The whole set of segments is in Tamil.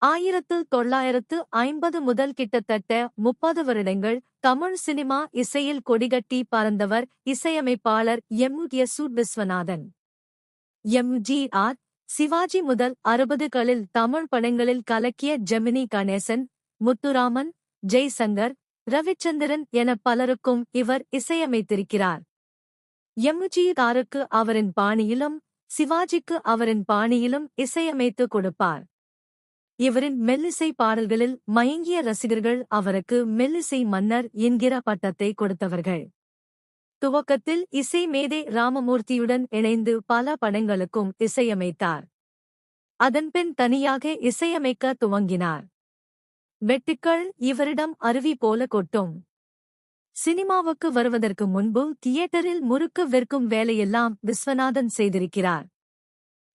1950 முதல் கிட்டத்தட்ட 30 வருடங்கள் தமிழ் சினிமா இசையில் கொடிகட்டி பறந்தவர் இசையமைப்பாளர் எம்.எஸ். விஸ்வநாதன். எம்.ஜி.ஆர். சிவாஜி முதல் 60களில் தமிழ் படங்களில் கலக்கிய ஜெமினி கணேசன், முத்துராமன், ஜெய்சங்கர், ரவிச்சந்திரன் என பலருக்கும் இவர் இசையமைத்திருக்கிறார். எம்.ஜி.ஆருக்கு அவரின் பாணியிலும், சிவாஜிக்கு அவரின் பாணியிலும் இசையமைத்து கொடுப்பார். இவரின் மெல்லிசை பாடல்களில் மயங்கிய ரசிகர்கள் அவருக்கு மெல்லிசை மன்னர் என்கிற பட்டத்தை கொடுத்தவர்கள். துவக்கத்தில் இசை மேதை ராமமூர்த்தியுடன் இணைந்து பல படங்களுக்கும் இசையமைத்தார். அதன்பின் தனியாக இசையமைக்க துவங்கினார். வெட்டுக்கள் இவரிடம் அருவி போல கொட்டும். சினிமாவுக்கு வருவதற்கு முன்பு தியேட்டரில் முறுக்கு விற்கும் வேலையெல்லாம் விஸ்வநாதன் செய்திருக்கிறார்.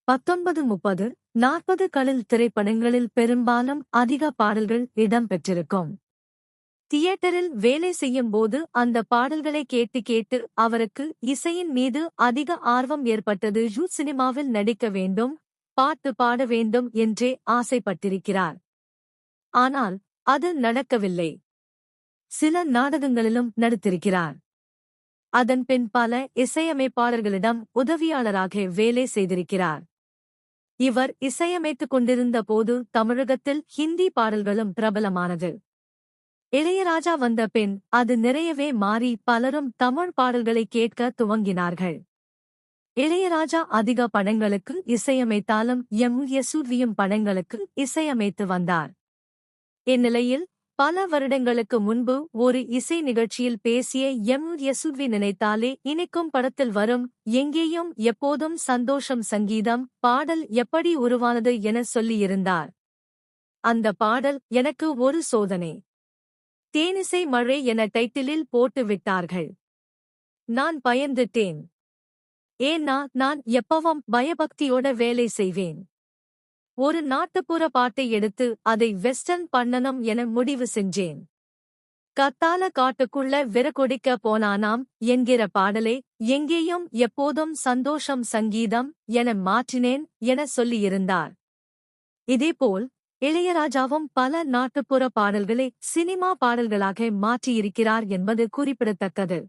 1930, 40களில் திரைப்படங்களில் பெரும்பாலும் அதிக பாடல்கள் இடம் பெற்றிருக்கும். தியேட்டரில் வேலை செய்யும் போது அந்த பாடல்களை கேட்டு கேட்டு அவருக்கு இசையின் மீது அதிக ஆர்வம் ஏற்பட்டது. சினிமாவில் நடிக்க வேண்டும், பாட்டு பாட வேண்டும் என்றே ஆசைப்பட்டிருக்கிறார். ஆனால் அது நடக்கவில்லை. சில நாடகங்களிலும் நடித்திருக்கிறார். அதன்பின் பல இசையமைப்பாளர்களிடம் உதவியாளராக வேலை செய்திருக்கிறார். இவர் இசையமைத்துக் கொண்டிருந்த போது தமிழகத்தில் ஹிந்தி பாடல்களும் பிரபலமானது. இளையராஜா வந்த பின் அது நிறையவே மாறி பலரும் தமிழ் பாடல்களை கேட்க துவங்கினார்கள். இளையராஜா அதிக படங்களுக்கு இசையமைத்தாலும் எம்.எஸ்.யும் படங்களுக்கு இசையமைத்து வந்தார். இந்நிலையில் பல வருடங்களுக்கு முன்பு ஒரு இசை நிகழ்ச்சியில் பேசிய எம்.எஸ். நினைத்தாலே இனிக்கும் படத்தில் வரும் எங்கேயும் எப்போதும் சந்தோஷம் சங்கீதம் பாடல் எப்படி உருவானது என சொல்லியிருந்தார். அந்த பாடல் எனக்கு ஒரு சோதனை. தேனிசை மழை என டைட்டிலில் போட்டு விட்டார்கள். நான் பயந்துட்டேன். ஏன்னா நான் எப்பவும் பயபக்தியோட வேலை செய்வேன். ஒரு நாட்டுப்புற பாட்டை எடுத்து அதை வெஸ்டர்ன் பண்ணணும் என முடிவு செஞ்சேன். கத்தால காட்டுக்குள்ள விரகொடிக்க போனானாம் என்கிற பாடலை எங்கேயும் எப்போதும் சந்தோஷம் சங்கீதம் என மாற்றினேன் என சொல்லியிருந்தார். இதேபோல் இளையராஜாவும் பல நாட்டுப்புற பாடல்களை சினிமா பாடல்களாக மாற்றியிருக்கிறார் என்பது குறிப்பிடத்தக்கது.